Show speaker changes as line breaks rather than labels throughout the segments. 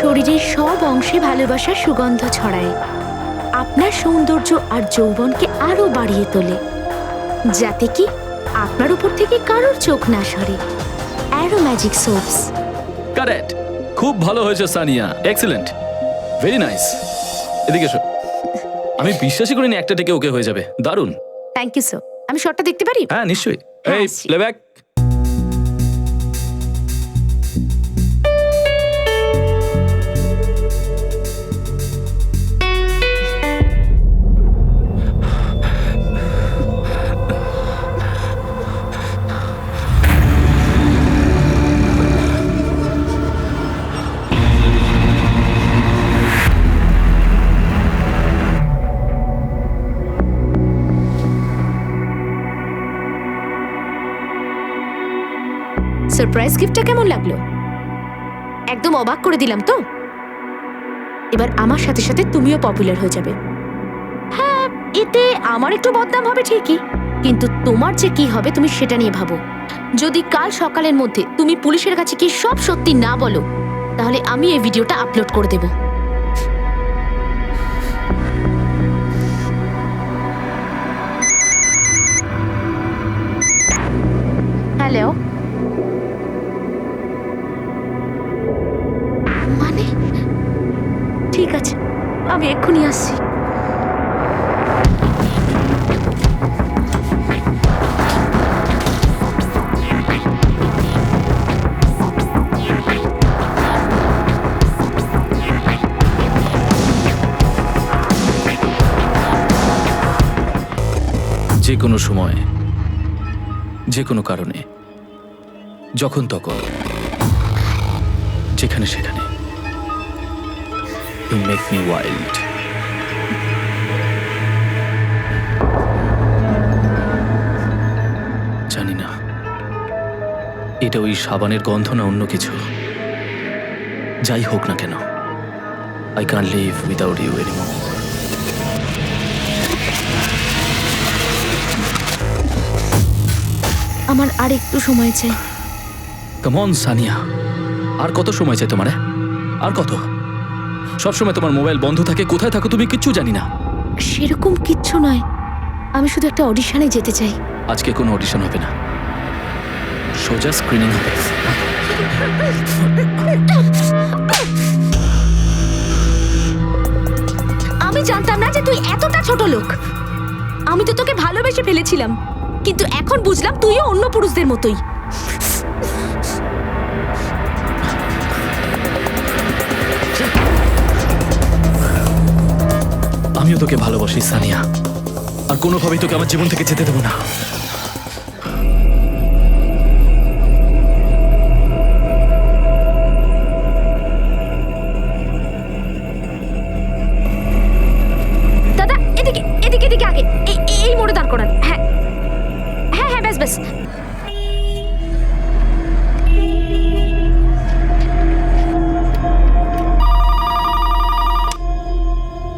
শরীরের সব অংশে ভালোবাসার সুগন্ধ ছড়ায়, আপনার সৌন্দর্য আর যৌবনকে আরো বাড়িয়ে তোলে, যাতে কি আপনার উপর থেকে কারোর চোখ না সরে। Arrow magic soups.
কারেক্ট, খুব ভালো হয়েছে সানিয়া, এক্সিলেন্ট, ভেরি নাইস। এদিকে এসো। আমি বিশ্বাসই করিনি একটা টেকে ওকে হয়ে যাবে, দারুণ।
Thank you sir. আমি শটটা দেখতে পারি?
হ্যাঁ নিশ্চয়ই।
হ্যাঁ,
এই
আসছি।
প্লেব্যাক।
সারপ্রাইজ গিফটটা কেমন লাগলো? একদম অবাক করে দিলাম তো? এবার আমার সাথে সাথে তুমিও পপুলার হয়ে যাবে। হ্যাঁ, এতে আমার একটু বদনাম হবে ঠিকই, কিন্তু তোমার যে কি হবে তুমি সেটা নিয়ে ভাবো। যদি কাল সকালের মধ্যে তুমি পুলিশের কাছে কি সব সত্যি না বলো, তাহলে আমি এই ভিডিওটা আপলোড করে দেব। হ্যালো, মানে ঠিক আছে, আমি এক্ষুনি আসছি।
যে কোনো সময়, যে কোনো কারণে, যখন তখন, যেখানে সেখানে, You make me wild. জানি না এটা ওই সাবানের গন্ধ না অন্য কিছু। যাই হোক না কেন, I can't live without you anymore.
আমার আর একটু সময় চাই।
Come on, সানিয়া, আর কত সময় চাই তোমার? আর কত? সবসময় তোমার মোবাইল বন্ধ থাকে, কোথায় থাকো তুমি কিচ্ছু জানি না।
সেরকম কিচ্ছু নয়, আমি শুধু একটা অডিশনে যেতে চাই।
আজকে কোনো অডিশন হবে না, সোজা স্ক্রিনিং হবে।
আমি জানতাম না যে তুই এতটা ছোট লোক। আমি তো তোকে ভালোবেসে ফেলেছিলাম, কিন্তু এখন বুঝলাম তুইও অন্য পুরুষদের মতোই।
আমিও তোকে ভালোবাসি সানিয়া, আর কোনোভাবেই তোকে আমার জীবন থেকে যেতে দেবো না।
দাদা, এদিকে এদিকে এদিকে আগে, এই মোড়ে দাঁড় করান। হ্যাঁ হ্যাঁ হ্যাঁ, ব্যাস ব্যাস।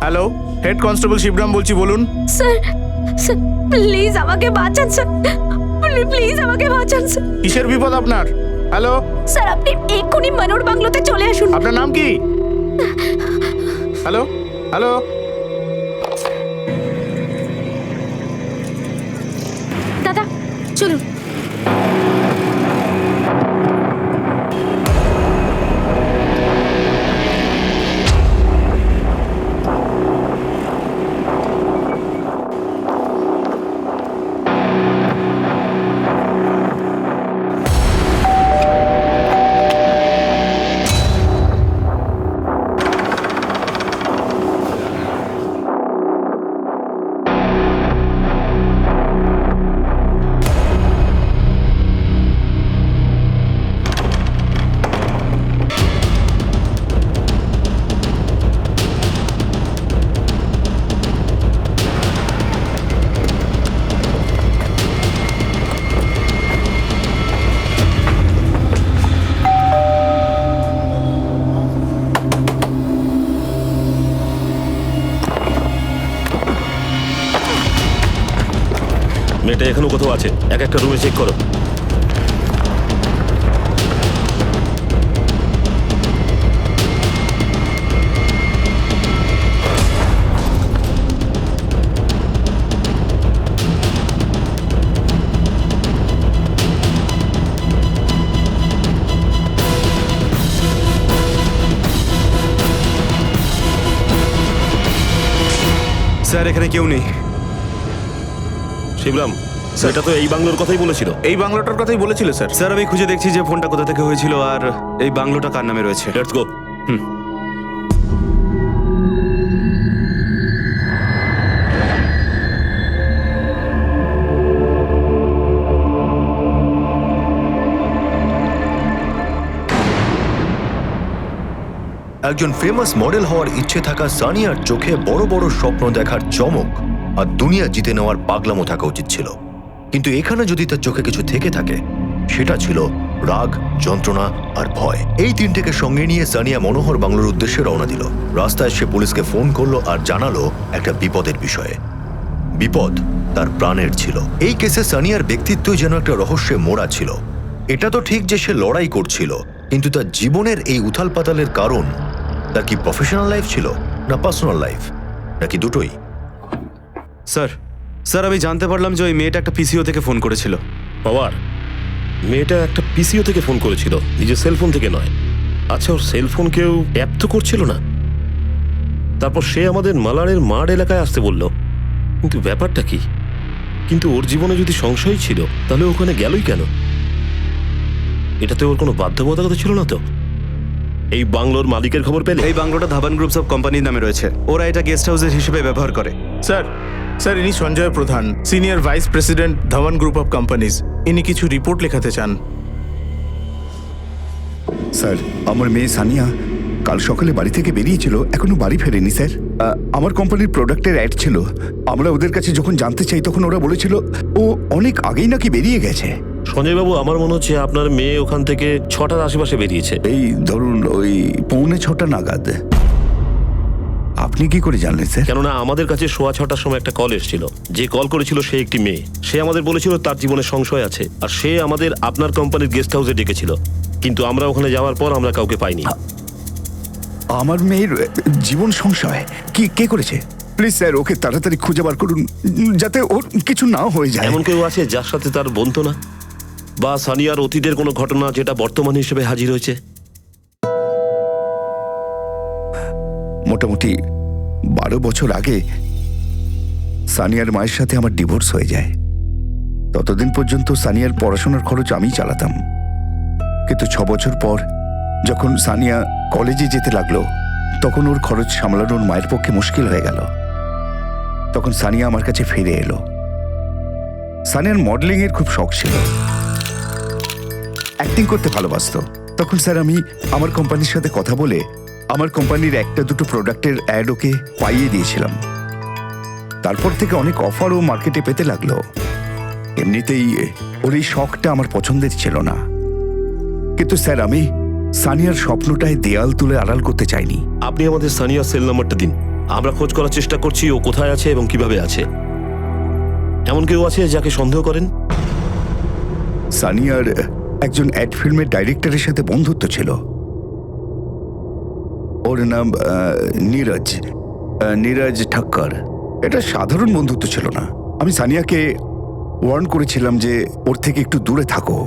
হ্যালো, হেড কনস্টেবল শিবরাম বলছি, বলুন।
স্যার, স্যার প্লিজ আমাকে বাঁচান স্যার, প্লিজ আমাকে বাঁচান স্যার।
কিসের বিপদ আপনার? হ্যালো,
স্যার আপনি এক্ষুনি মনোর বাংলোতে চলে আসুন।
আপনার নাম কি? হ্যালো হ্যালো,
দাদা চলুন।
মেয়েটা এখনো কোথাও আছে, এক একটা রুমে চেক করো।
স্যার এখানে কেউ নেই।
শিবরাম সেটা তো এই বাংলোর কথাই বলেছিল।
এই বাংলোটার কথাই বলেছিল স্যার।
স্যার আমি খুঁজে দেখছি যে ফোনটা কোথা থেকে হয়েছিল আর এই বাংলোটা কার নামে রয়েছে।
Let's go.
একজন ফেমাস মডেল হওয়ার ইচ্ছে থাকা সানিয়ার চোখে বড় বড় স্বপ্ন দেখার চমক আর দুনিয়া জিতে নেওয়ার পাগলামো থাকা উচিত ছিল, কিন্তু এখানে যদি তার চোখে কিছু থেকে থাকে সেটা ছিল রাগ, যন্ত্রণা আর ভয়। এই তিনটেকে সঙ্গে নিয়ে সানিয়া মনোহর বাংলোর উদ্দেশ্যে রওনা দিল। রাস্তায় সে পুলিশকে ফোন করলো আর জানালো একটা বিপদের বিষয়ে। বিপদ তার প্রাণের ছিল। এই কেসে সানিয়ার ব্যক্তিত্ব যেন একটা রহস্যে মোড়া ছিল। এটা তো ঠিক যে সে লড়াই করছিল, কিন্তু তার জীবনের এই উথাল পাতালের কারণ তার কি প্রফেশনাল লাইফ ছিল না পার্সোনাল লাইফ, নাকি দুটোই?
স্যার আমি জানতে পারলাম যে ওই মেয়েটা একটা পিসিও থেকে ফোন করেছিল।
পাওয়ার মেয়েটা একটা পিসিও থেকে ফোন করেছিল, নিজের সেলফোন থেকে নয়। আচ্ছা, ওর সেলফোন কেউ ট্যাপ তো করছিল না? তারপর সে আমাদের মালারের মাঠ এলাকায় আসতে বলল, কিন্তু ব্যাপারটা কি? কিন্তু ওর জীবনে যদি সংশয় ছিল তাহলে ওখানে গেলই কেন? এটাতে ওর কোনো বাধ্যবাধকতা ছিল না তো? এই বাংলোর মালিকের খবর পেলে?
এই বাংলোটা ধাবান গ্রুপস অফ কোম্পানির নামে রয়েছে। ওরা এটা গেস্ট হাউসের হিসেবে ব্যবহার করে।
স্যার স্যার ইনি সঞ্জয় প্রধান, senior vice president Dhawan group of companies. ইনি কিছু রিপোর্ট লেখাতে চান।
স্যার আমার মেয়ে সানিয়া কাল সকালে বাড়ি থেকে বেরিয়েছিল, এখনো বাড়ি ফেরেনি স্যার। আমার কোম্পানির প্রোডাক্টের অ্যাড ছিল। আমরা ওদের কাছে যখন জানতে চাই তখন ওরা বলেছিল ও অনেক আগেই নাকি বেরিয়ে গেছে।
সঞ্জয়বাবু, আমার মনে হচ্ছে আপনার মেয়ে ওখান থেকে 6টার আশেপাশে বেরিয়েছে।
এই ধরুন ওই 6:45 নাগাদ। আপনি কি করে জানলেন স্যার?
কেননা আমাদের কাছে 6:15টার সময় একটা কল এসেছিল। যে কল করেছিল সে একটি মেয়ে। সে আমাদের বলেছিল তার জীবনে সংশয় আছে, আর সে আমাদের আপনার কোম্পানির গেস্ট হাউসে ডেকেছিল। কিন্তু আমরা ওখানে যাওয়ার পর আমরা কাউকে পাইনি।
আমার মেয়ের জীবন সংশয় কি কে করেছে? প্লিজ স্যার ওকে তাড়াতাড়ি খুঁজে বার করুন, যাতে ওর কিছু না হয়ে যায়।
এমন কেউ আছে যার সাথে তার বন্ধু না, বা সানিয়ার অতীতের কোনো ঘটনা যেটা বর্তমান হিসেবে হাজির হয়েছে?
মোটামুটি 12 বছর আগে সানিয়ার মায়ের সাথে আমার ডিভোর্স হয়ে যায়। ততদিন পর্যন্ত সানিয়ার পড়াশোনার খরচ আমিই চালাতাম। কিন্তু 6 বছর পর যখন সানিয়া কলেজে যেতে লাগলো তখন ওর খরচ সামলানোর মায়ের পক্ষে মুশকিল হয়ে গেল। তখন সানিয়া আমার কাছে ফিরে এলো। সানিয়ার মডেলিং এর খুব শখ ছিল, অ্যাক্টিং করতে ভালোবাসতো। তখন স্যার আমি আমার কোম্পানির সাথে কথা বলে আমার কোম্পানির একটা দুটো প্রোডাক্টের অ্যাড ওকে পাইয়ে দিয়েছিলাম। তারপর থেকে অনেক অফারও মার্কেটে পেতে লাগলো। এমনিতেই ওর এই শখটা আমার পছন্দের ছিল না, কিন্তু স্যার আমি সানিয়ার স্বপ্নটায় দেয়াল তুলে আড়াল করতে চাইনি।
আপনি আমাদের সানিয়ার সেল নাম্বারটা দিন, আমরা খোঁজ করার চেষ্টা করছি ও কোথায় আছে এবং কিভাবে আছে। এমন কেউ আছে যাকে সন্দেহ করেন?
সানিয়ার একজন অ্যাড ফিল্মের ডাইরেক্টরের সাথে বন্ধুত্ব ছিল। ওর নাম নীরজ ঠক্কর। এটা সাধারণ বন্ধুত্ব ছিল না। আমি সানিয়াকে ওয়ার্ন করেছিলাম যে ওর থেকে একটু দূরে থাকো।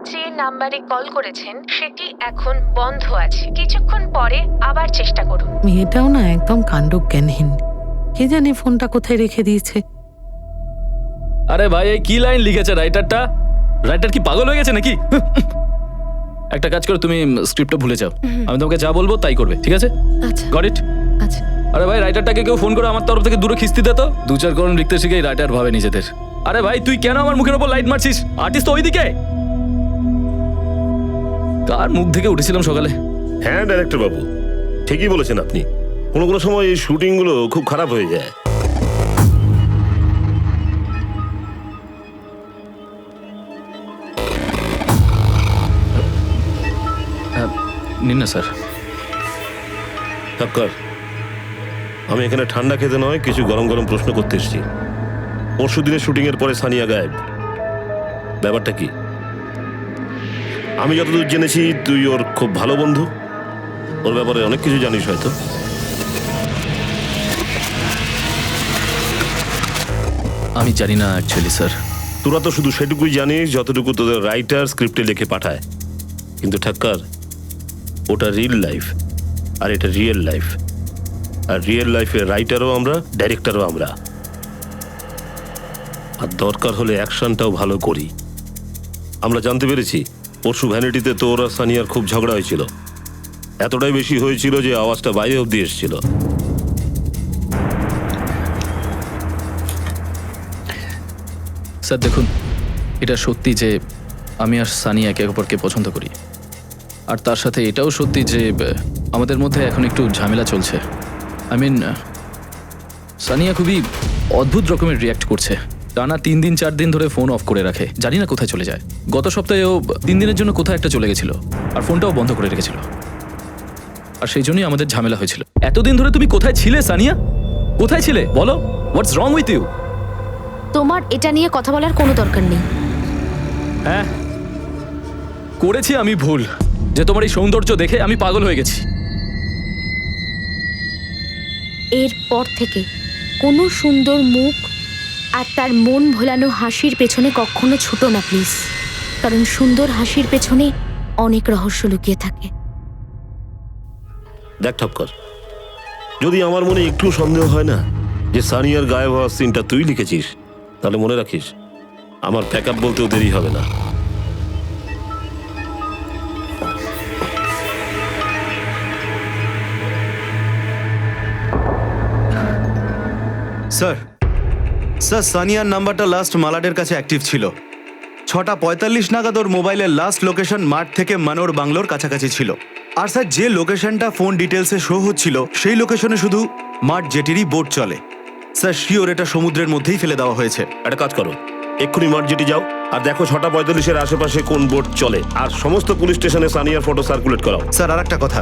যে নাম্বারে কল করেছেন সেটি এখন বন্ধ আছে, কিছুক্ষণ পরে আবার চেষ্টা করুন।
মেয়েটাও না একদম কাণ্ডজ্ঞানহীন, কে জানে ফোনটা কোথায় রেখে দিয়েছে।
আরে ভাই, এই কি লাইন লিখেছে রাইটারটা? রাইটার কি পাগল হয়ে গেছে নাকি? একটা কাজ করো, তুমি স্ক্রিপ্টটা ভুলে যাও। আমি তোমাকে যা বলবো তাই করবে, ঠিক আছে?
আচ্ছা
গট ইট?
আচ্ছা।
আরে ভাই, রাইটারটাকে কেউ ফোন করে আমার তরফ থেকে দূরে খিস্তি দে তো। 2-4 করুন লিখতে শিখে রাইটার ভাবে নিজেদের। আরে ভাই, তুই কেন আমার মুখের উপর লাইট মারছিস? আর্টিস্ট তো ওইদিকে। কার মুখ থেকে উঠেছিলাম সকালে।
হ্যাঁ ডাইরেক্টর বাবু, ঠিকই বলেছেন আপনি। কোনো কোনো সময় এই শুটিংগুলো খুব খারাপ হয়ে যায়।
নিন না স্যার।
ঠক্কর, আমি এখানে ঠান্ডা খেতে নয় কিছু গরম গরম প্রশ্ন করতে এসেছি। পরশু দিনের শুটিংয়ের পরে সানিয়া গায়েব, ব্যাপারটা কি? আমি যতদূর জেনেছি তুই ওর খুব ভালো বন্ধু, ওর ব্যাপারে অনেক কিছু জানিস হয়তো।
আমি জানি না অ্যাকচুয়ালি স্যার।
তোরা তো শুধু সেটুকুই জানিস যতটুকু তোদের রাইটার স্ক্রিপ্টে লিখে পাঠায়, কিন্তু ঠাক্কার, ওটা রিয়েল লাইফ আর এটা রিয়েল লাইফ। আর রিয়েল লাইফের রাইটারও আমরা, ডাইরেক্টরও আমরা। আর দরকার হলে অ্যাকশনটাও ভালো করি। আমরা জানতে পেরেছি পরশু ভ্যানিটিতে তোর আর সানিয়ার খুব ঝগড়া হয়েছিল, এতটাই বেশি হয়েছিল যে আওয়াজটা বাইরে অব্দি এসেছিল।
স্যার দেখুন, এটা সত্যি যে আমি আর সানি একে অপরকে পছন্দ করি, আর তার সাথে এটাও সত্যি যে আমাদের মধ্যে এখন একটু ঝামেলা চলছে। আই মিন, সানিয়া খুবই অদ্ভুত রকমের রিয়াক্ট করছে। টানা 3 দিন 4 দিন ধরে ফোন অফ করে রাখে, জানি না কোথায় চলে যায়। গত সপ্তাহেও 3 দিনের জন্য কোথায় একটা চলে গেছিল, আর ফোনটাও বন্ধ করে রেখেছিল। আর সেই জন্যই আমাদের ঝামেলা হয়েছিল। এতদিন ধরে তুমি কোথায় ছিলে সানিয়া? কোথায় ছিলে বলো? হোয়াটস রং উইথ ইউ?
তোমার এটা নিয়ে কথা বলার কোনো দরকার নেই।
হ্যাঁ, করেছি আমি ভুল, যে তোমার এই সৌন্দর্য দেখে আমি পাগল হয়ে গেছি।
এরপর থেকে কোনো সুন্দর মুখ আর তার মন ভোলানো হাসির পেছনে কখনো ছুটো না প্লিজ, কারণ সুন্দর হাসির পেছনে অনেক রহস্য লুকিয়ে থাকে।
দেখ ঠক্কর, যদি আমার মনে একটু সন্দেহ হয় না যে সানিয়ার গায়েব হওয়ার সিনটা তুই লিখেছিস, তাহলে মনে রাখিস আমার ব্যাকআপ বলতেও দেরি হবে না।
স্যার, সানিয়ার নাম্বারটা লাস্ট মালাডের কাছে অ্যাক্টিভ ছিল। 6:45 নাগাদ ওর মোবাইলের লাস্ট লোকেশন মাঠ থেকে মানোর বাংলোর কাছাকাছি ছিল। আর স্যার, যে লোকেশনটা ফোন ডিটেলসে শো হচ্ছিল সেই লোকেশনে শুধু মাঠ জেটিরই বোট চলে। স্যার শিওর এটা সমুদ্রের মধ্যেই ফেলে দেওয়া হয়েছে।
একটা কাজ করো, এক্ষুনি মাঠ জেটি যাও আর দেখো 6:45-এর আশেপাশে কোন বোট চলে, আর সমস্ত পুলিশ স্টেশনে সানিয়ার ফটো সার্কুলেট করাও।
স্যার আর একটা কথা,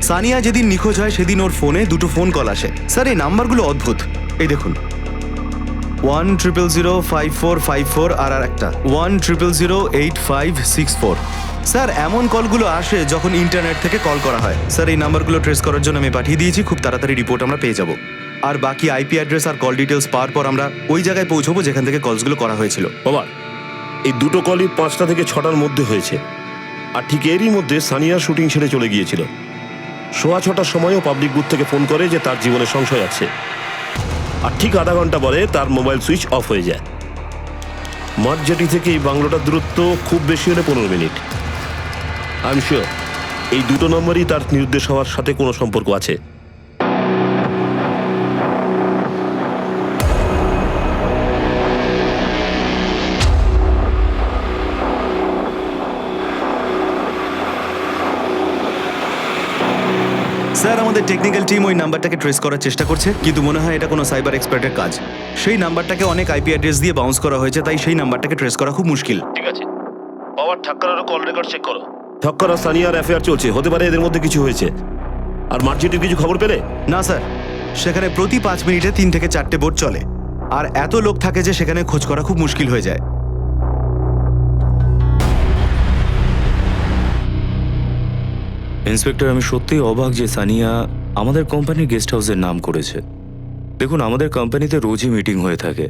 সানিয়া যেদিন নিখোঁজ হয় সেদিন ওর ফোনে 2টো ফোন কল আসে। স্যার এই নাম্বারগুলো অদ্ভুত। এই দেখুন, 1000545 আর একটা 100085564। স্যার এমন কলগুলো আসে যখন ইন্টারনেট থেকে কল করা হয়। স্যার এই নাম্বারগুলো ট্রেস করার জন্য আমি পাঠিয়ে দিয়েছি, খুব তাড়াতাড়ি রিপোর্ট আমরা পেয়ে যাব। আর বাকি আইপি অ্যাড্রেস আর কল ডিটেলস পাওয়ার পর আমরা ওই জায়গায় পৌঁছবো যেখান থেকে কলসগুলো করা হয়েছিল।
বাবা, এই দুটো কলই 5টা থেকে 6টার মধ্যে হয়েছে, আর ঠিক এরই মধ্যে সানিয়া শুটিং ছেড়ে চলে গিয়েছিল। 6:15টার সময়ও পাবলিক বুথ থেকে ফোন করে যে তার জীবনে সংশয় আছে, আর ঠিক আধা ঘন্টা পরে তার মোবাইল সুইচ অফ হয়ে যায়। মাঠ জেটি থেকে এই বাংলোটার দূরত্ব খুব বেশি হলে 15 মিনিট। আই এম শিওর এই দুটো নম্বরই তার নির্দেশ হওয়ার সাথে কোনো সম্পর্ক আছে।
স্যার আমাদের টেকনিক্যাল টিম ওই নাম্বারটাকে ট্রেস করার চেষ্টা করছে, কিন্তু মনে হয় এটা কোনো সাইবার এক্সপার্টের কাজ। সেই নাম্বারটাকে অনেক আইপি অ্যাড্রেস দিয়ে বাউন্স করা হয়েছে, তাই সেই নাম্বারটাকে ট্রেস করা খুব মুশকিল।
ঠিক আছে, পাওয়ার ঠক্করেরও কল রেকর্ড চেক করো। ঠক্কর আর সানিয়ার অ্যাফেয়ার চলছে, হতে পারে এদের মধ্যে কিছু হয়েছে। আর মার্জিটির কিছু খবর পেলে?
না স্যার, সেখানে প্রতি 5 মিনিটে 3 থেকে 4টে বোট চলে, আর এত লোক থাকে যে সেখানে খোঁজ করা খুব মুশকিল হয়ে যায়।
ইন্সপেক্টর, আমি সত্যিই অবাক যে সানিয়া আমাদের কোম্পানির গেস্ট হাউসের নাম করেছে। দেখুন, আমাদের কোম্পানিতে রোজই মিটিং হয়ে থাকে,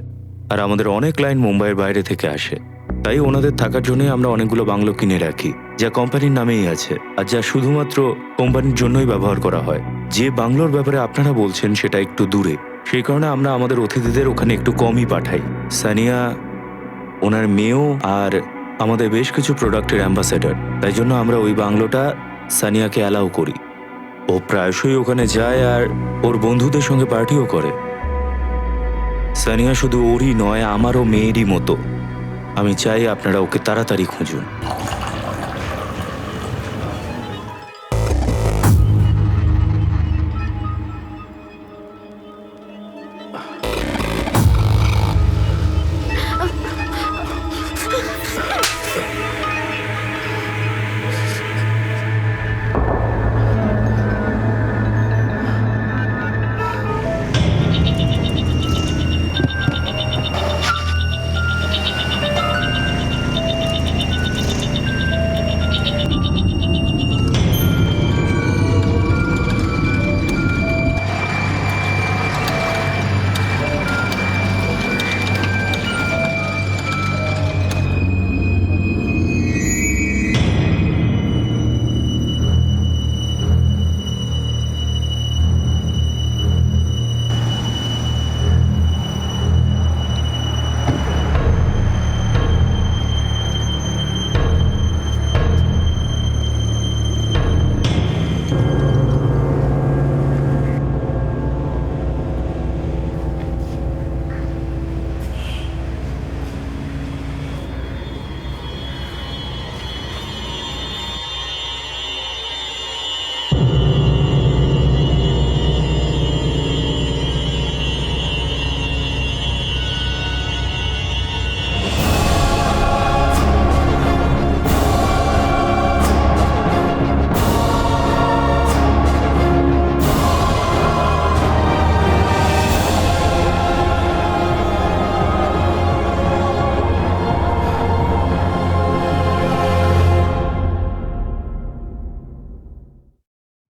আর আমাদের অনেক ক্লায়েন্ট মুম্বাইয়ের বাইরে থেকে আসে। তাই ওনাদের থাকার জন্যই আমরা অনেকগুলো বাংলো কিনে রাখি, যা কোম্পানির নামেই আছে, আর যা শুধুমাত্র কোম্পানির জন্যই ব্যবহার করা হয়। যে বাংলোর ব্যাপারে আপনারা বলছেন সেটা একটু দূরে, সেই কারণে আমরা আমাদের অতিথিদের ওখানে একটু কমই পাঠাই। সানিয়া, ওনার মেয়েও আর আমাদের বেশ কিছু প্রোডাক্টের অ্যাম্বাসেডর, তাই জন্য আমরা ওই বাংলোটা সানিয়াকে অ্যালাউ করি। ও প্রায়শই ওখানে যায় আর ওর বন্ধুদের সঙ্গে পার্টিও করে। সানিয়া শুধু ওরই নয়, আমারও মেয়েরই মতো। আমি চাই আপনারা ওকে তাড়াতাড়ি খুঁজুন।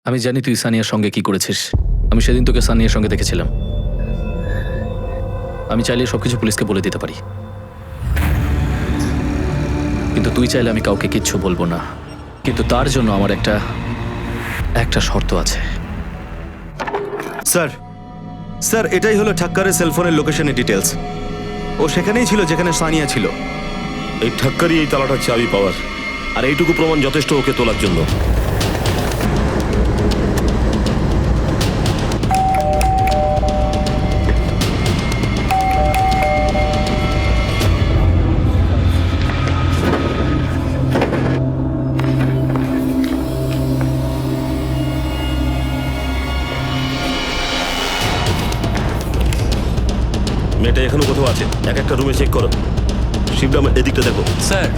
আমি জানি তুই সানিয়ার সঙ্গে কি করেছিস। আমি সেদিন তোকে সানিয়ার সঙ্গে দেখেছিলাম। আমি চাইলে সবকিছু পুলিশকে বলে দিতে পারি, কিন্তু তুই চাইলে আমি কাউকে কিচ্ছু বলবো না। কিন্তু তার জন্য আমার একটা শর্ত আছে।
স্যার স্যার এটাই হলো ঠাক্কারের সেলফোনের লোকেশনের ডিটেলস। ও সেখানেই ছিল যেখানে সানিয়া ছিল।
এই ঠাক্কারই এই তালাটার চাবি পাওয়ার, আর এইটুকু প্রমাণ যথেষ্ট ওকে তোলার জন্য। মেয়েটা এখনো কোথাও আছে, এক একটা রুমে চেক করো। শিবরাম, এদিকটা দেখো।
স্যার,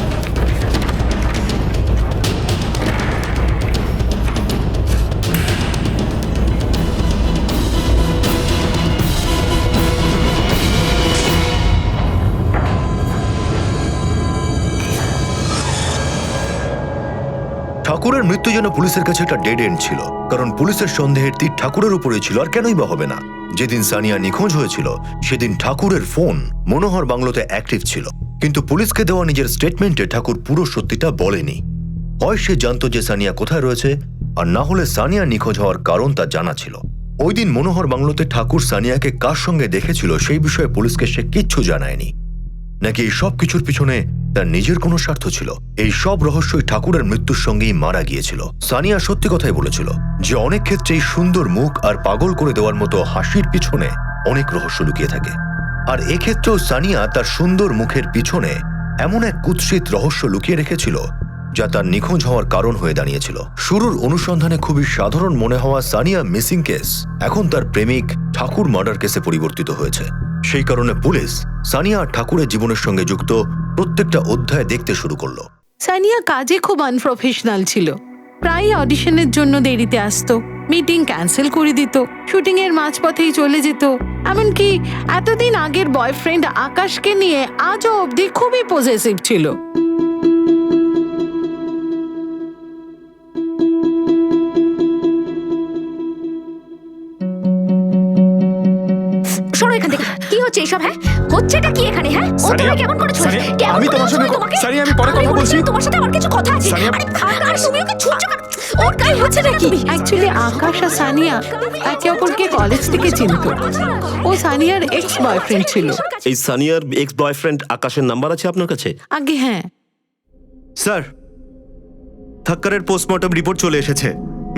ঠাকুরের মৃত্যু যেন পুলিশের কাছে একটা ডেড এন্ড ছিল, কারণ পুলিশের সন্দেহের তীর ঠাকুরের উপরে ছিল, আর কেনই বা হবে না। যেদিন সানিয়া নিখোঁজ হয়েছিল সেদিন ঠাকুরের ফোন মনোহর বাংলোতে অ্যাক্টিভ ছিল, কিন্তু পুলিশকে দেওয়া নিজের স্টেটমেন্টে ঠাকুর পুরো সত্যিটা বলেনি। হয় সে জানতো যে সানিয়া কোথায় রয়েছে, আর না হলে সানিয়া নিখোঁজ হওয়ার কারণ তা জানা ছিল। ওই দিন মনোহর বাংলোতে ঠাকুর সানিয়াকে কার সঙ্গে দেখেছিল সেই বিষয়ে পুলিশকে সে কিচ্ছু জানায়নি। নাকি এই সব কিছুর পিছনে তার নিজের কোনো স্বার্থ ছিল? এই সব রহস্যই ঠাকুরের মৃত্যুর সঙ্গেই মারা গিয়েছিল। সানিয়া সত্যি কথাই বলেছিল যে অনেক ক্ষেত্রেই সুন্দর মুখ আর পাগল করে দেওয়ার মতো হাসির পিছনে অনেক রহস্য লুকিয়ে থাকে। আর এক্ষেত্রেও সানিয়া তার সুন্দর মুখের পিছনে এমন এক কুৎসিত রহস্য লুকিয়ে রেখেছিল যা তার নিখোঁজ হওয়ার কারণ হয়ে দাঁড়িয়েছিল। শুরুর অনুসন্ধানে খুবই সাধারণ মনে হওয়া সানিয়া মিসিং কেস এখন তার প্রেমিক ঠাকুর মার্ডার কেসে পরিবর্তিত হয়েছে। সেই কারণে পুলিশ সানিয়া আর ঠাকুরের জীবনের সঙ্গে যুক্ত প্রত্যেকটা অধ্যায় দেখতে শুরু করলো।
সানিয়া কাজে খুব আনপ্রফেশনাল ছিল। প্রায় অডিশনের জন্য দেরিতে আসতো, মিটিং ক্যান্সেল করে দিত, শুটিং এর মাঝপথেই চলে যেত। এমনকি এতদিন আগের বয়ফ্রেন্ড আকাশকে নিয়ে আজও অবধি খুবই পজেসিভ ছিল।
সরো এখান থেকে। কি হচ্ছে এসব? হ্যাঁ, হচ্ছেটা কি এখানে? হ্যাঁ, ও
সানিয়া,
তোমাকে কেমন করেছে?
সানিয়া,
কেমন
আমি তোমার
করেছে
সঙ্গে
তোমাকে?
সানিয়া, আমি পরে কথা বলছি।
তোমার সাথে আমার কিছু কথা আছে।
সানিয়া,
আর তুমি ওকে ছুঁচ্ছ কেন? ওর গায়ে হচ্ছে নাকি?
অ্যাকচুয়ালি আকাশ আর সানিয়া একে অপরকে কলেজ থেকে চিনত। ও সানিয়ার এক্স বয়ফ্রেন্ড ছিল।
এই সানিয়ার এক্স বয়ফ্রেন্ড আকাশের নাম্বার আছে আপনার কাছে?
আগে হ্যাঁ।
স্যার, ঠাক্কারের পোস্টমর্টম রিপোর্ট চলে এসেছে।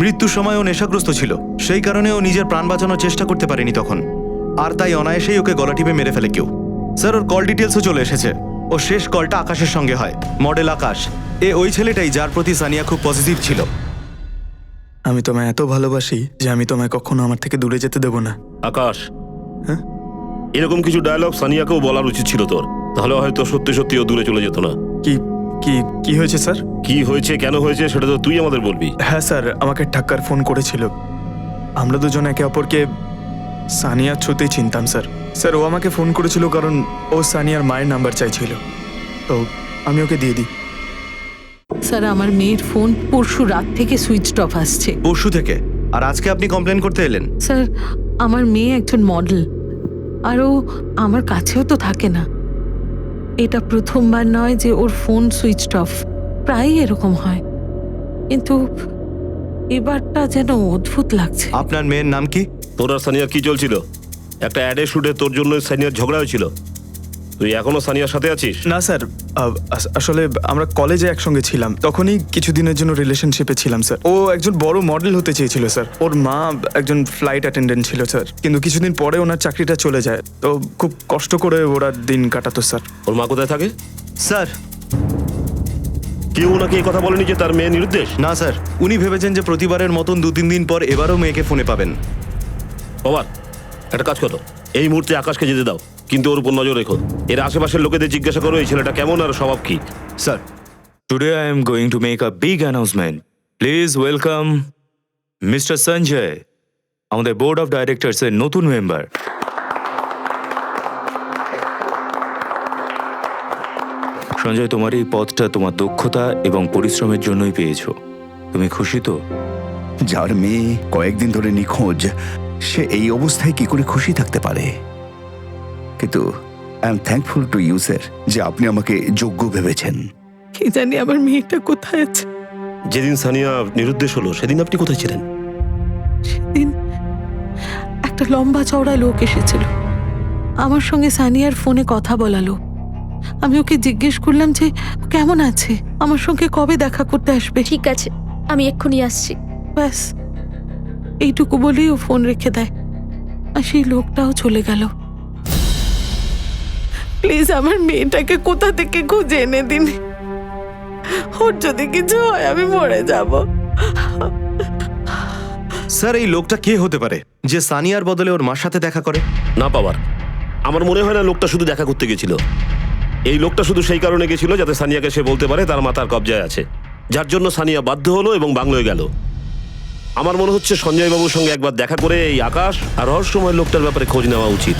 মৃত্যুর সময় ও নেশাগ্রস্ত ছিল, সেই কারণে ও নিজের প্রাণ বাঁচানোর চেষ্টা করতে পারেনি তখন, আর তাই অনায়াসেই ওকে গলা টিপে মেরে ফেলে কেউ। স্যার, ওর কল ডিটেলসও চলে এসেছে। ও শেষ কলটা আকাশের সঙ্গে হয়, মডেল আকাশ। ওই ছেলেটাই যার প্রতি সানিয়া খুব পজিটিভ ছিল।
আমি তোমায় এত ভালোবাসি যে আমি তোমায় কখনো আমার থেকে দূরে যেতে দেবো না।
আকাশ,
হ্যাঁ?
এরকম কিছু ডায়লগ সানিয়াকেও বলার উচিত ছিল তোর, তাহলে হয়তো সত্যি সত্যি ও দূরে চলে যেত না।
কি কি কি হয়েছে স্যার?
কি হয়েছে, কেন হয়েছে সেটা তো তুই আমাদের বলবি।
হ্যাঁ স্যার, আমাকে ঠাক্কার ফোন করেছিল। আমরা দুজন একে অপরকে সানিয়ার ছুতেই চিনতাম স্যার। স্যার, ও আমাকে ফোন করেছিল কারণ ও সানিয়ার মায়ের নাম্বার চাইছিল, তো আমি ওকে দিয়ে দিই।
স্যার, আমার মেয়ের ফোন পরশু রাত থেকে সুইচ অফ আসছে।
পরশু থেকে? আর আজকে আপনি কমপ্লেন করতে এলেন?
স্যার, আমার মেয়ে একজন মডেল, আর ও আমার কাছেও তো থাকে না। এটা প্রথমবার নয় যে ওর ফোন সুইচ অফ, প্রায়ই এরকম হয়, কিন্তু এবারটা যেন অদ্ভুত লাগছে।
আপনার মেয়ের নাম কি?
তোর আর সানিয়ার কি চলছিল? একটা অ্যাডের শুটে তোর জন্য সানিয়ার ঝগড়া হয়েছিল, তুই এখনো সানিয়ার সাথে আছিস?
না স্যার, আসলে আমরা কলেজে একসঙ্গে ছিলাম, তখনই কিছুদিনের জন্য রিলেশনশিপে ছিলাম স্যার। ও একজন বড় মডেল হতে চেয়েছিল স্যার। ওর মা একজন ফ্লাইট অ্যাটেন্ডেন্ট ছিল স্যার, কিন্তু কিছুদিন পরে ওনার চাকরিটা চলে যায়, তো খুব কষ্ট করে ওরা দিন কাটাতো স্যার।
ওর মা কোথায় থাকে?
স্যার,
কেউ ওনাকে এই কথা বলেনি যে তার মেয়ে নিরুদ্দেশ?
না স্যার, উনি ভেবেছেন যে প্রতিবারের মতন 2-3 দিন পর এবারও মেয়েকে ফোনে পাবেন।
বাবার একটা কাজ করো, এই মুহূর্তে আকাশকে যেতে দাও, কিন্তু ওর উপর নজর রেখো। এর আশেপাশের লোকেদের জিজ্ঞাসা করো এই ছেলেটা কেমন আর স্বভাব কি।
Sir,
Today I am going to make a big announcement. Please welcome Mr. Sanjay, আমাদের বোর্ড অফ ডাইরেক্টরস এর নতুন মেম্বার। সঞ্জয়, তোমার এই পদটা তোমার দক্ষতা এবং পরিশ্রমের জন্যই পেয়েছো। তুমি খুশি তো?
যার মেয়ে কয়েকদিন ধরে নিখোঁজ, সে এই অবস্থায় কি করে খুশি থাকতে পারে? কিন্তু I am thankful to you sir যে আপনি আমাকে যোগ্য ভেবেছেন।
কি জানি আমার মেয়েটা কোথায় আছে।
যেদিন সানিয়া নিরুদ্দেশ হলো সেদিন আপনি কোথায় ছিলেন?
সেদিন একটা লম্বা চওড়া লোক এসেছিল, আমার সঙ্গে সানিয়ার ফোনে কথা বলালো। আমি ওকে জিজ্ঞেস করলাম যে ও কেমন আছে, আমার সঙ্গে কবে দেখা করতে আসবে।
ঠিক আছে, আমি এক্ষুনি আসছি।
ব্যাস এইটুকু বলেই ও ফোন রেখে দেয়, আর সেই লোকটাও চলে গেল। প্লিজ আমার মেয়েটাকে কোথা থেকে খুঁজে এনে দিন। ওর যদি কিছু হয় আমি মরে যাব।
স্যার, এই লোকটা কে হতে পারে যে সানিয়ার বদলে ওর মার সাথে দেখা করে?
না পাওয়ার, আমার মনে হয় না লোকটা শুধু দেখা করতে গেছিল। এই লোকটা শুধু সেই কারণে গেছিল যাতে সানিয়াকে সে বলতে পারে তার মাথার কবজায় আছে, যার জন্য সানিয়া বাধ্য হলো এবং বাংলোয় গেল। আমার মনে হচ্ছে সঞ্জয় বাবুর সঙ্গে একবার দেখা করে এই আকাশ আর রহস্যময় লোকটার ব্যাপারে খোঁজ নেওয়া উচিত।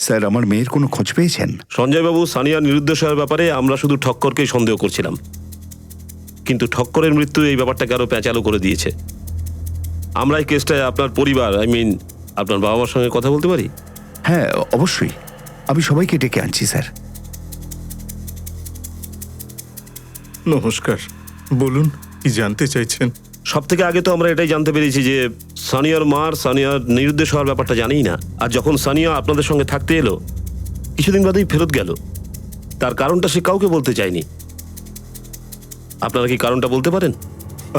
স্যার, আমার মেয়ের কোনো খোঁজ পেয়েছেন?
সঞ্জয় বাবু, সানিয়া নিরুদ্দেশ হওয়ার ব্যাপারে আমরা শুধু ঠক্করকেই সন্দেহ করছিলাম, কিন্তু ঠক্করের মৃত্যু এই ব্যাপারটাকে আরো প্যাঁচালো করে দিয়েছে। আমরা এই কেসটায় আপনার পরিবার, আপনার বাবা মার সঙ্গে কথা বলতে পারি?
হ্যাঁ, অবশ্যই। আমি সবাইকে ডেকে আনছি স্যার।
নমস্কার, বলুন কি জানতে চাইছেন?
সব থেকে আগে তো আমরা এটাই জানতে পেরেছি যে সানিয়ার মার সানিয়ার নিরুদ্দেশ হওয়ার ব্যাপারটা জানিই না, আর যখন সানিয়া আপনাদের সঙ্গে থাকতে এলো কিছুদিন বাদেই ফেরত গেল। তার কারণটা সে কাউকে বলতে চায়নি। আপনারা কি কারণটা বলতে পারেন?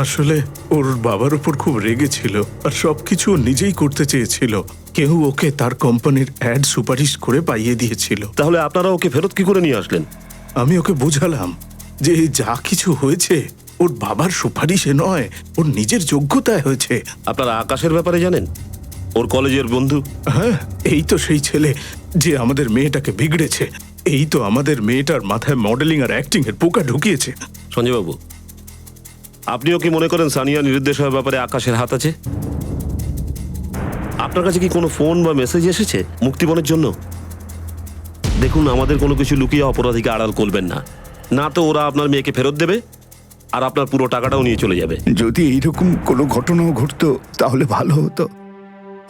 আসলে ওর বাবার উপর খুব রেগেছিল আর সবকিছু ও নিজেই করতে চেয়েছিল। কেউ ওকে তার কোম্পানির অ্যাড সুপারিশ করে পাইয়ে দিয়েছিল।
তাহলে আপনারা ওকে ফেরত কি করে নিয়ে আসলেন?
আমি ওকে বোঝালাম যে যা কিছু হয়েছে ওর বাবার সুপারিশে নয়, ওর নিজের যোগ্যতায় হয়েছে।
আপনারা আকাশের ব্যাপারে জানেন? ওর কলেজের বন্ধু।
হ্যাঁ, এই তো সেই ছেলে যে আমাদের মেয়েটাকে বিগড়েছে। এই তো আমাদের মেয়েটার মাথায় মডেলিং আর অ্যাক্টিং এর পোকা ঢুকিয়েছে।
সঞ্জয় বাবু, আপনিও কি মনে করেন সানিয়া নিরুদ্দেশ হওয়ার ব্যাপারে আকাশের হাত আছে? আপনার কাছে কি কোনো ফোন বা মেসেজ এসেছে মুক্তিপণের জন্য? দেখুন, আমাদের কোনো কিছু লুকিয়ে অপরাধীকে আড়াল করবেন না, না তো ওরা আপনার মেয়েকে ফেরত দেবে আর আপনার পুরো টাকাটাও নিয়ে চলে যাবে।
যদি এইরকম কোনো ঘটনাও ঘটতো তাহলে ভালো হতো,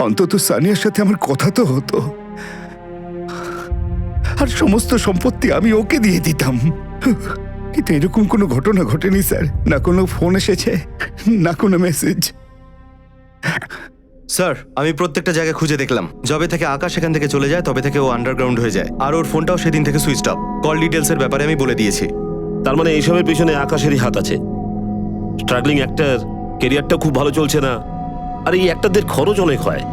অন্তত সানিয়ার সাথে আমার কথা তো হতো, আর সমস্ত সম্পত্তি আমি ওকে দিয়ে দিতাম। কিন্তু এরকম কোনো ঘটনা ঘটেনি স্যার, না কোনো ফোন এসেছে না কোনো মেসেজ।
স্যার, আমি প্রত্যেকটা জায়গায় খুঁজে দেখলাম। যবে থেকে আকাশ এখান থেকে চলে যায় তবে থেকে ও আন্ডারগ্রাউন্ড হয়ে যায়, আর ওর ফোনটাও সেদিন থেকে সুইচ অফ। কল ডিটেলসের ব্যাপারে আমি বলে দিয়েছি।
তার মানে এইসবের পিছনে আকাশেরই হাত আছে। স্ট্রাগলিং অ্যাক্টর, কেরিয়ারটা খুব ভালো চলছে না, আর এই অ্যাক্টরদের খরচ অনেক হয়।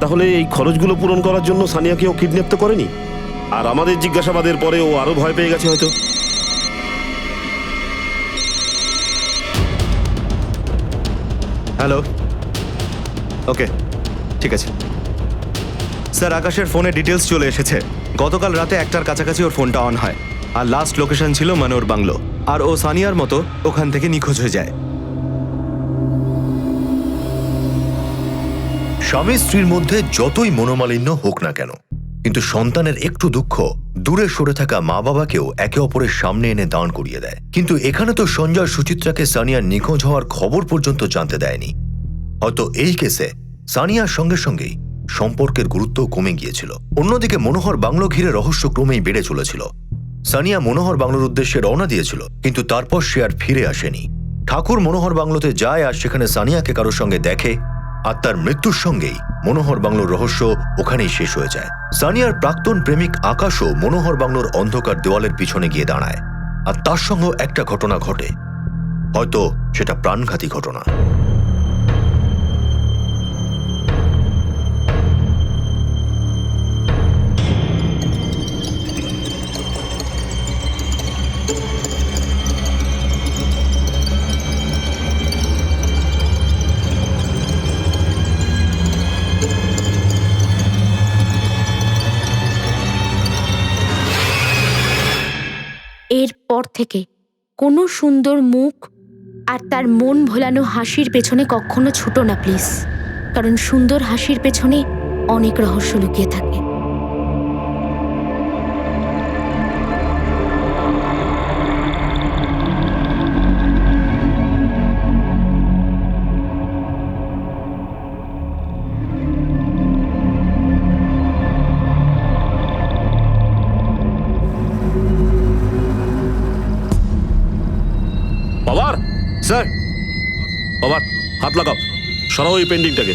তাহলে এই খরচগুলো পূরণ করার জন্য সানিয়াকে ও কিডন্যাপ তো করেনি, আর আমাদের জিজ্ঞাসাবাদের পরে ও আরো ভয় পেয়ে গেছে হয়তো।
হ্যালো, ওকে, ঠিক আছে স্যার। আকাশের ফোনে ডিটেলস চলে এসেছে। গতকাল রাতে 1টার কাছাকাছি ওর ফোনটা অন হয়, আর লাস্ট লোকেশন ছিল মানোর বাংলো, আর ও সানিয়ার মতো ওখান থেকে নিখোঁজ হয়ে যায়।
স্বামী স্ত্রীর মধ্যে যতই মনোমালিন্য হোক না কেন, কিন্তু সন্তানের একটু দুঃখ দূরে সরে থাকা মা বাবাকেও একে অপরের সামনে এনে দাঁড় করিয়ে দেয়। কিন্তু এখানে তো সঞ্জয় সুচিত্রাকে সানিয়ার নিখোঁজ হওয়ার খবর পর্যন্ত জানতে দেয়নি। হয়তো এই কেসে সানিয়ার সঙ্গে সঙ্গেই সম্পর্কের গুরুত্ব কমে গিয়েছিল। অন্যদিকে মনোহর বাংলো ঘিরে রহস্য ক্রমেই বেড়ে চলেছিল। সানিয়া মনোহর বাংলোর উদ্দেশ্যে রওনা দিয়েছিল, কিন্তু তারপর সে আর ফিরে আসেনি। ঠাকুর মনোহর বাংলোতে যায় আর সেখানে সানিয়াকে কারোর সঙ্গে দেখে, আর তার মৃত্যুর সঙ্গেই মনোহর বাংলোর রহস্য ওখানেই শেষ হয়ে যায়। সানিয়ার প্রাক্তন প্রেমিক আকাশও মনোহর বাংলোর অন্ধকার দেওয়ালের পিছনে গিয়ে দাঁড়ায়, আর তার সঙ্গেও একটা ঘটনা ঘটে, হয়তো সেটা প্রাণঘাতী ঘটনা।
পর থেকে কোনো সুন্দর মুখ আর তার মন ভোলানো হাসির পেছনে কখনো ছুটো না প্লিজ, কারণ সুন্দর হাসির পেছনে অনেক রহস্য লুকিয়ে থাকে।
বাবার,
স্যার,
বাবার হাত লাগাও, সরাও এই পেন্টিংটাকে।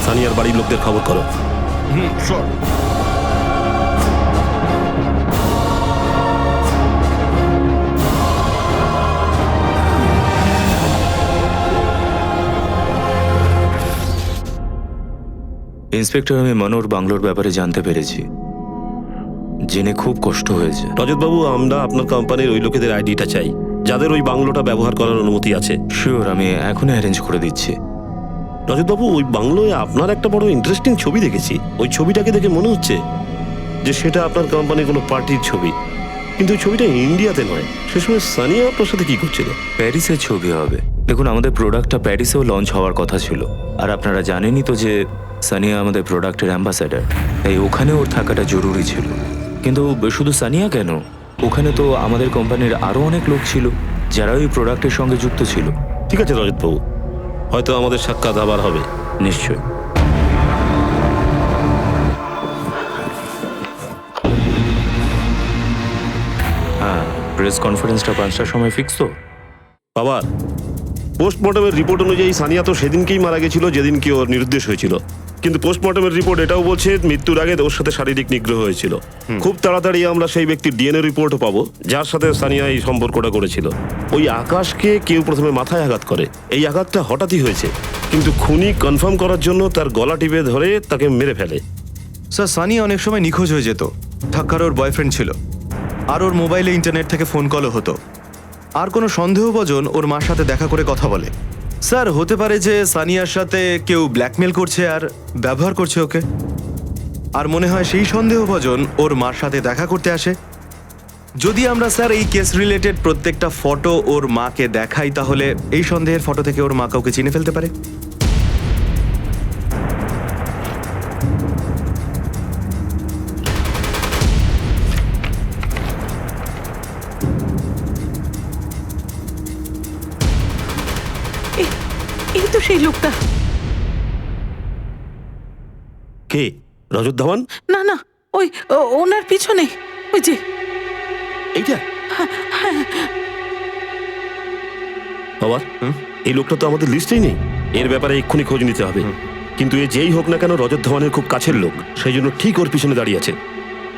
সানিয়ার বাড়ির লোকদের খবর করো।
ইন্সপেক্টর, আমি মনোর বাংলোর ব্যাপারে জানতে পেরেছি, জেনে খুব কষ্ট হয়েছে।
রজতবাবু, আমরা আপনার কোম্পানির ওই লোকেদের আইডিটা চাই যাদের ওই বাংলোটা ব্যবহার করার অনুমতি আছে।
শিওর, আমি এখনই অ্যারেঞ্জ করে দিচ্ছি।
রজতবাবু, ওই বাংলোয় আপনার একটা বড় ইন্টারেস্টিং ছবি দেখেছি। ওই ছবিটাকে দেখে মনে হচ্ছে যে সেটা আপনার কোম্পানির কোনো পার্টির ছবি, কিন্তু ওই ছবিটা ইন্ডিয়াতে নয়। সে সময় সানিয়া আপনার সাথে কি করছিল?
প্যারিসের ছবি হবে। দেখুন, আমাদের প্রোডাক্টটা প্যারিসেও লঞ্চ হওয়ার কথা ছিল, আর আপনারা জানেনই তো যে সানিয়া আমাদের প্রোডাক্টের অ্যাম্বাসেডার, তাই ওখানে ওর থাকাটা জরুরি ছিল। কিন্তু শুধু সানিয়া কেন, ওখানে তো আমাদের কোম্পানির আরও অনেক লোক ছিল যারা ওই প্রোডাক্টের সঙ্গে যুক্ত ছিল।
ঠিক আছে রজতবাবু, হয়তো আমাদের সাক্ষাৎ আবার হবে।
নিশ্চয়। হ্যাঁ, প্রেস কনফারেন্সটা 5টার সময় ফিক্স তো?
বাবার, পোস্টমর্টমের রিপোর্ট অনুযায়ী সানিয়া তো সেদিনকেই মারা গেছিল যেদিনকে ওর নিরুদ্দেশ হয়েছিল, কিন্তু পোস্টমর্টমের রিপোর্ট এটাও বলছে মৃত্যুর আগে ওর সাথে শারীরিক নিগ্রহ হয়েছিল। খুব তাড়াতাড়ি আমরা সেই ব্যক্তির ডিএনএ রিপোর্টও পাবো যার সাথে সানিয়া এই সম্পর্কটা করেছিল। ওই আকাশকে কেউ প্রথমে মাথায় আঘাত করে, এই আঘাতটা হঠাৎই হয়েছে, কিন্তু খুনি কনফার্ম করার জন্য তার গলা টিপে ধরে তাকে মেরে ফেলে।
স্যার, সানিয়া অনেক সময় নিখোঁজ হয়ে যেত। ঠাক্কার ওর বয়ফ্রেন্ড ছিল, আর ওর মোবাইলে ইন্টারনেট থেকে ফোন কলও হতো। আর কোনো সন্দেহভাজন ওর মার সাথে দেখা করে কথা বলে। স্যার, হতে পারে যে সানিয়ার সাথে কেউ ব্ল্যাকমেল করছে আর ব্যবহার করছে ওকে। আর মনে হয় সেই সন্দেহভাজন ওর মার সাথে দেখা করতে আসে। যদি আমরা স্যার এই কেস রিলেটেড প্রত্যেকটা ফটো ওর মাকে দেখাই, তাহলে এই সন্দেহের ফটো থেকে ওর মা কাউকে চিনে ফেলতে পারে।
এই তো সেই লোকটা।
কে? রজত ধাওয়ান?
না না, ওই ওনার পিছনে, ওই যে
এইটা। বাবার, এই লোকটা তো আমাদের লিস্টেই নেই। এর ব্যাপারে এক্ষুনি খোঁজ নিতে হবে। কিন্তু এ যেই হোক না কেন রজত ধাওয়ানের খুব কাছের লোক, সেই জন্য ঠিক ওর পিছনে দাঁড়িয়ে আছে।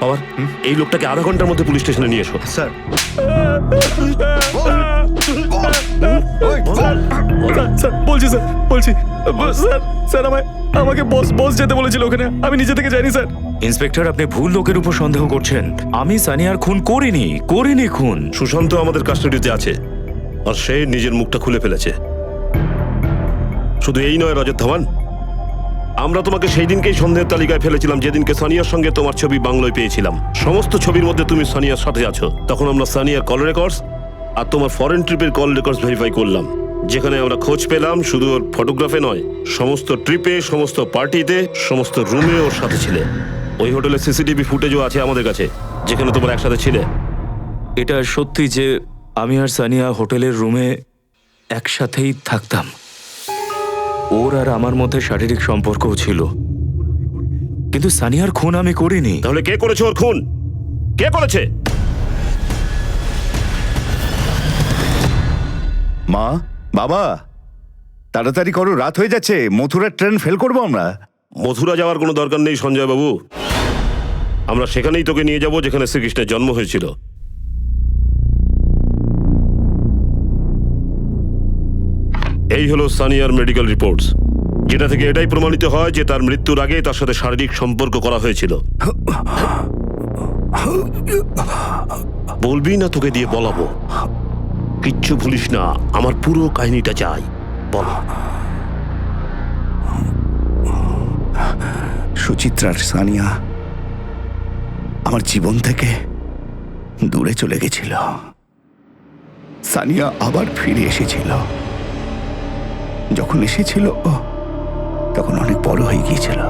বাবার, এই লোকটাকে আধা ঘন্টার মধ্যে পুলিশ স্টেশনে নিয়ে এসো।
স্যার,
বলছি স্যার, আমাকে বস যেতে বলেছিল ওখানে, আমি নিজে থেকে যাইনি স্যার।
ইন্সপেক্টর, আপনি ভুল লোকের উপর সন্দেহ করছেন। আমি সানিয়ার খুন করিনি খুন।
সুশান্ত আমাদের কাস্টাডিতে আছে, আর সে নিজের মুখটা খুলে ফেলেছে। শুধু এই নয় রজত ধাওয়ান, আমরা তোমাকে সেই দিনকেই সন্দেহের তালিকায় ফেলেছিলাম যেদিনকে সানিয়ার সঙ্গে তোমার ছবি বাংলোয় পেয়েছিলাম। সমস্ত ছবির মধ্যে তুমি সানিয়ার সাথে আছো। তখন আমরা সানিয়ার কল রেকর্ডস আর তোমার ফরেন ট্রিপের কল রেকর্ডস ভেরিফাই করলাম, যেখানে আমরা খোঁজ পেলাম শুধু ওর ফটোগ্রাফে নয়, সমস্ত ট্রিপে, সমস্ত পার্টিতে, সমস্ত রুমে ওর সাথে ছিলে। ওই হোটেলের সিসিটিভি ফুটেজও আছে আমাদের কাছে, যেখানে তোমরা একসাথে ছিলে।
এটা সত্যি যে আমি আর সানিয়া হোটেলের রুমে একসাথেই থাকতাম। ওর আর আমার মধ্যে শারীরিক সম্পর্কও ছিল, কিন্তু সানিয়ার খুন আমি করিনি।
তাহলে কে করেছে ওর খুন? কে করেছে?
মা, বাবা, তাড়াতাড়ি করো, রাত হয়ে যাচ্ছে। মথুরার ট্রেন ফেল করবো আমরা।
মথুরা যাওয়ার কোনো দরকার নেই সঞ্জয় বাবু। আমরা সেখানেই তোকে নিয়ে যাব যেখানে শ্রীকৃষ্ণের জন্ম হয়েছিল। এই হলো সানিয়ার মেডিকেল রিপোর্টস, যেটা থেকে এটাই প্রমাণিত হয় যে তার মৃত্যুর আগে তার সাথে শারীরিক সম্পর্ক করা হয়েছিল। বলবি না তোকে দিয়ে বলাবো? কিচ্ছু ভুলিস না, আমার পুরো কাহিনীটা চাই, বল।
সুচিত্রার সানিয়া আমার জীবন থেকে দূরে চলে গেছিল। সানিয়া আবার ফিরে এসেছিল। যখন এসেছিল তখন অনেক বড় হয়ে গিয়েছিল।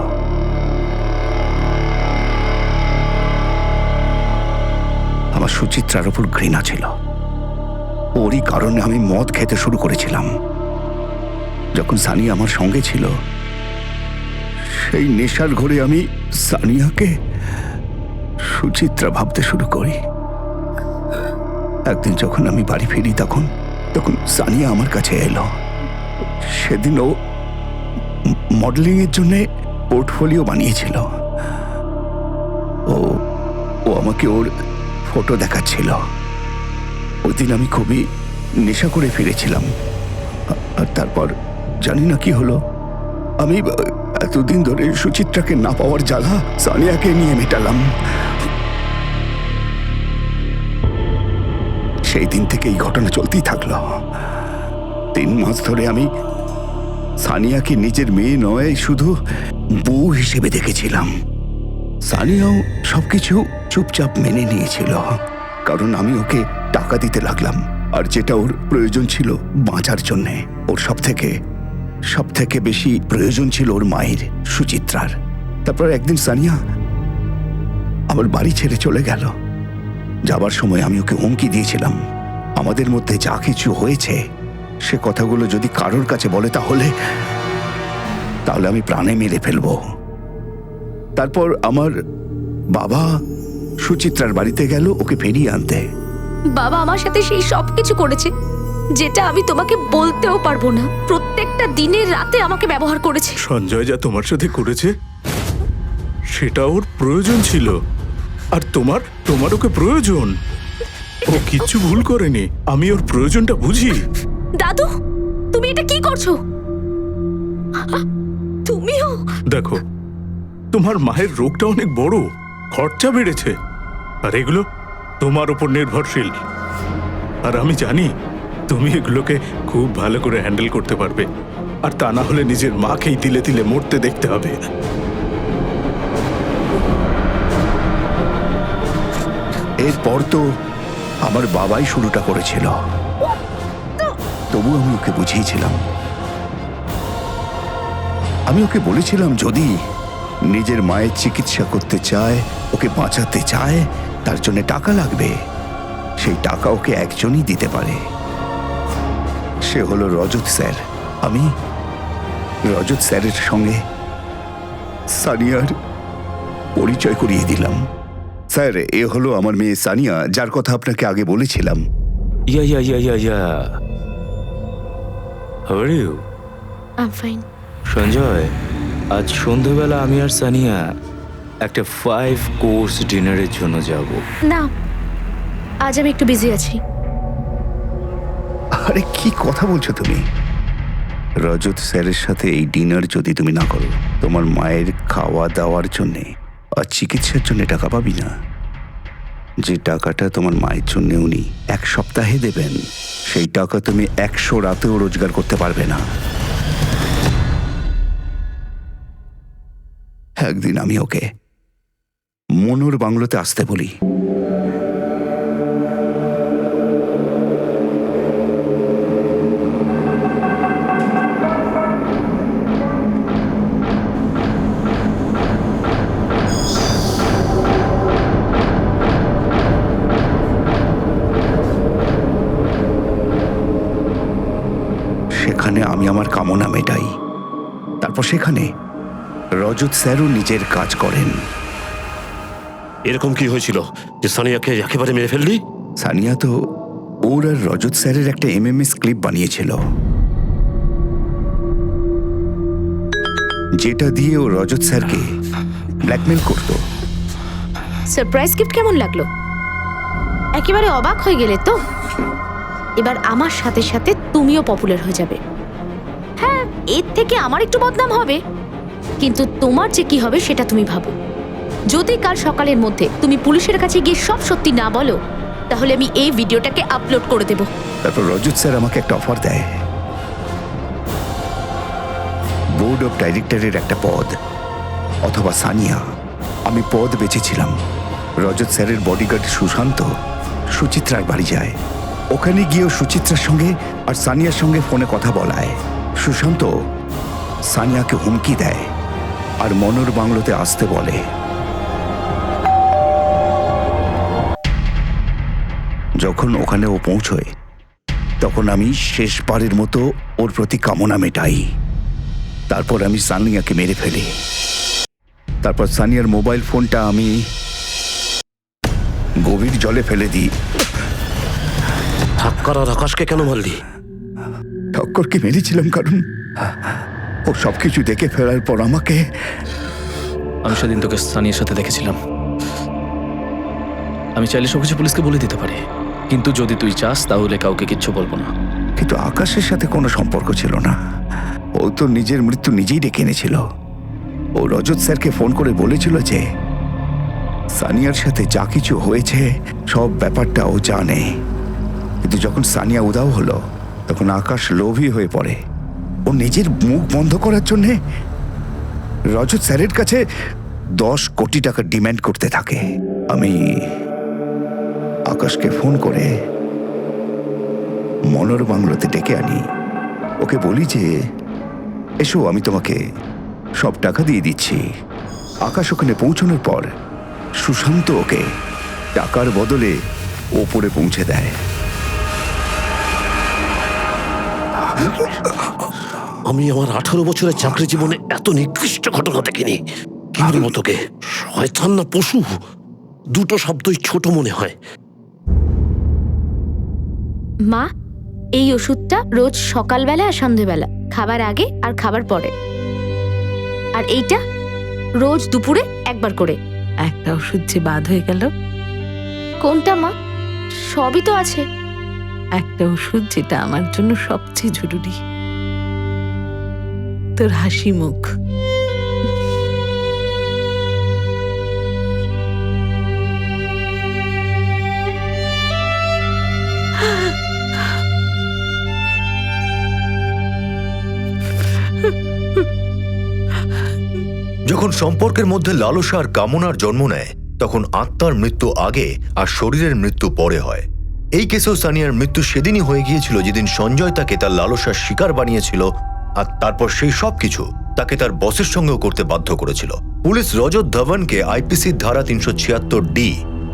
আমার সুচিত্রার উপর ঘৃণা ছিল। ওরই কারণে আমি মদ খেতে শুরু করেছিলাম। যখন সানিয়া আমার সঙ্গে ছিল, সেই নেশার ঘরে আমি সানিয়াকে সুচিত্রা ভাবতে শুরু করি। একদিন যখন আমি বাড়ি ফিরি তখন সানিয়া আমার কাছে এলো। সেদিন ও মডেলিং এর জন্য পোর্টফোলিও বানিয়েছিল। ও আমাকে ওর ফটো দেখাচ্ছিল। ওই দিন আমি খুবই নেশা করে ফিরেছিলাম। আর তারপর জানি না কি হলো, আমি এতদিন ধরে সুচিত্রাকে না পাওয়ার জ্বালা সানিয়াকে নিয়ে মেটালাম। সেই দিন থেকে এই ঘটনা চলতেই থাকলো। 3 মাস ধরে আমি সানিয়াকে নিজের মেয়ে নয়, শুধু বউ হিসেবে দেখেছিলাম। সানিয়াও সবকিছু চুপচাপ মেনে নিয়েছিল, কারণ আমি ওকে টাকা দিতে লাগলাম। আর যেটা ওর প্রয়োজন ছিল বাঁচার জন্যে, ওর সব থেকে বেশি প্রয়োজন ছিল ওর মায়ের, সুচিত্রার। তারপর একদিন সানিয়া আমার বাড়ি ছেড়ে চলে গেল। যাবার সময় আমি ওকে হুমকি দিয়েছিলাম, আমাদের মধ্যে যা কিছু হয়েছে সে কথাগুলো যদি কারোর কাছে বলে তাহলে আমি প্রাণে মেরে ফেলবো। তারপর আমার বাবা সুচিত্রার বাড়িতে গেল ওকে ফিরিয়ে আনতে।
বাবা আমার সাথে সেই সব কিছু করেছে যেটা আমি তোমাকে বলতেও পারবো না। প্রত্যেকটা দিনের রাতে আমাকে ব্যবহার করেছে।
সঞ্জয় যা তোমার সাথে করেছে সেটা ওর প্রয়োজন ছিল, আর তোমার ওকে প্রয়োজন। ও কিচ্ছু ভুল করেনি, আমি ওর প্রয়োজনটা বুঝি।
দাদু, তুমি এটা কি করছো? তুমিও
দেখো, তোমার মায়ের রোগটা অনেক বড়, খরচা বেড়েছে, আর এগুলো তোমার উপর নির্ভরশীল। আর আমি জানি তুমি এগুলোকে খুব ভালো করে হ্যান্ডেল করতে পারবে, আর তা না হলে নিজের মাকেই তিলে তিলে মরতে দেখতে হবে।
এরপর তো আমার বাবাই শুরুটা করেছিল, তবু আমি ওকে বুঝিয়েছিলাম। আমি ওকে বলেছিলাম যদি নিজের মায়ের চিকিৎসা করতে চায়, ওকে বাঁচাতে চায়, তার জন্য টাকা লাগবে। সেই টাকা ওকে একজনই দিতে পারে, সে হলো রজত স্যার। আমি রজত স্যারের সঙ্গে সানিয়ার পরিচয় করিয়ে দিলাম। স্যার, এ হলো আমার মেয়ে সানিয়া, যার কথা আপনাকে আগে বলেছিলাম।
Yeah how are you?
I am fine.
Sanjay, আজ সন্ধ্যাবেলা আমি আর সানিয়া একটা 5 কোর্স ডিনারের জন্য যাব।
না, আজ আমি একটু বিজি আছি।
আরে কি কথা বলছো তুমি? রজত স্যারের সাথে এই ডিনার যদি তুমি না করো, তোমার মায়ের খাওয়া দাওয়ার জন্যে আর চিকিৎসার জন্য টাকা পাবি না। যে টাকাটা তোমার মায়ের জন্য উনি 1 সপ্তাহে দেবেন, সেই টাকা তুমি 100 রাতেও রোজগার করতে পারবে না। একদিন আমি ওকে মনোর বাংলোতে আসতে বলি। সেখানে আমি আমার কামনা মেটাই। তারপর সেখানে রজত স্যারও নিজের কাজ করেন।
এরকম কি হয়েছিল যে সানিয়াকে একেবারে মেরে ফেললি?
সানিয়া তো ওর আর রজত স্যারের একটা এমএমএস ক্লিপ বানিয়েছিল, যেটা দিয়ে ও রজত স্যারকে ব্ল্যাকমেল করত।
সারপ্রাইজ গিফট কেমন লাগলো? একেবারে অবাক হয়ে গেলে তো? এবার আমার সাথে সাথে তুমিও পপুলার হয়ে যাবে। হ্যাঁ, এর থেকে আমার একটু বদনাম হবে, কিন্তু তোমার যে কি হবে সেটা তুমি ভাবো। যদি কাল সকালের মধ্যে তুমি পুলিশের কাছে গিয়ে সব সত্যি না বলো, তাহলে আমি এই ভিডিওটাকে আপলোড করে দেব।
তারপর রজত স্যার আমাকে একটা অফার দেয়, বোর্ড অফ ডাইরেক্টরের একটা পদ, অথবা সানিয়া। আমি পদ বেঁচেছিলাম। রজত স্যারের বডিগার্ড সুশান্ত সুচিত্রার বাড়ি যায়। ওখানে গিয়েও সুচিত্রার সঙ্গে আর সানিয়ার সঙ্গে ফোনে কথা বলায়। সুশান্ত সানিয়াকে হুমকি দেয় আর মনোর বাংলোতে আসতে বলে। যখন ওখানে ও পৌঁছয়, তখন আমি শেষবারের মতো ওর প্রতি কামনা মেটাই। তারপর আমি সানিয়াকে মেরে ফেলি। তারপর সানিয়ার মোবাইল ফোনটা আমি গভীর জলে ফেলে দিই।
ঠাক্কর আর আকাশকে কেন মারলি?
ঠক্করকে মেরেছিলাম কারণ ও সবকিছু দেখে ফেলার পর আমাকে।
আমি সেদিন তোকে সানিয়ার সাথে দেখেছিলাম। আমি চাইলে সবকিছু পুলিশকে বলে দিতে পারি, কিন্তু যদি তুই চাস তাহলে কাউকে কিচ্ছু বলবো না।
কিন্তু আকাশের সাথে কোনো সম্পর্ক ছিল না। ও তো নিজের মৃত্যু নিজেই ডেকে এনেছিল। ও রজত স্যারকে ফোন করে বলেছিল যে সানিয়ার সাথে যা কিছু হয়েছে সব ব্যাপারটা ও জানে। কিন্তু যখন সানিয়া উধাও হলো, তখন আকাশ লোভী হয়ে পড়ে। ও নিজের মুখ বন্ধ করার জন্য রজত স্যারের কাছে 10 কোটি টাকা ডিমান্ড করতে থাকে। আমি আকাশকে ফোন করে মনোর বাংলোতে ডেকে আনি। ওকে বলি যে এসো, আমি তোমাকে সব টাকা দিয়ে দিচ্ছি। আকাশ ওখানে পৌঁছানোর পর সুশান্ত ওকে টাকার বদলে ওপরে পৌঁছে দেয়।
আমি আমার 18 বছরের চাকরি জীবনে এত নিকৃষ্ট ঘটনা দেখিনি। কি বলবো তোকে, শয়তান না পশু, দুটো শব্দই ছোট মনে হয়।
মা, এই ওষুধটা রোজ সকালবেলা আর সন্ধেবেলা, খাবার আগে আর খাবার পরে। আর এইটা রোজ দুপুরে একবার করে।
একটা ওষুধ যে বাদ হয়ে গেল।
কোনটা মা? সবই তো আছে।
একটা ওষুধ যেটা আমার জন্য সবচেয়ে জরুরি, তোর হাসি মুখ।
যখন সম্পর্কের মধ্যে লালসা আর কামনার জন্ম নেয়, তখন আত্মার মৃত্যু আগে আর শরীরের মৃত্যু পরে হয়। এই কেসেও সানিয়ার মৃত্যু সেদিনই হয়ে গিয়েছিল যেদিন সঞ্জয় তাকে তার লালসার শিকার বানিয়েছিল, আর তারপর সেই সব কিছু তাকে তার বসের সঙ্গেও করতে বাধ্য করেছিল। পুলিশ রজত ধবনকে আইপিসির ধারা 376D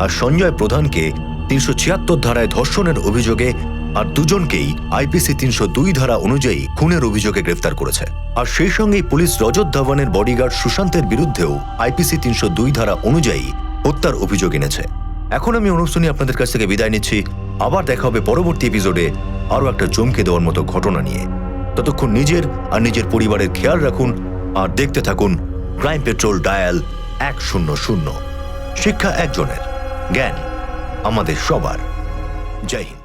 আর সঞ্জয় প্রধানকে 376 ধারায় ধর্ষণের অভিযোগে আর দুজনকেই আইপিসি 302 ধারা অনুযায়ী খুনের অভিযোগে গ্রেফতার করেছে। আর সেই সঙ্গেই পুলিশ রজত ধবনের বডিগার্ড সুশান্তের বিরুদ্ধেও আইপিসি 302 ধারা অনুযায়ী হত্যার অভিযোগ এনেছে। এখন আমি অনুষ্ঠানে আপনাদের কাছ থেকে বিদায় নিচ্ছি। আবার দেখা হবে পরবর্তী এপিসোডে আরও একটা চমকে দেওয়ার মতো ঘটনা নিয়ে। ততক্ষণ নিজের আর নিজের পরিবারের খেয়াল রাখুন আর দেখতে থাকুন ক্রাইম পেট্রোল ডায়াল 100। শিক্ষা একজনের, জ্ঞান আমাদের সবার। জয় হিন্দ।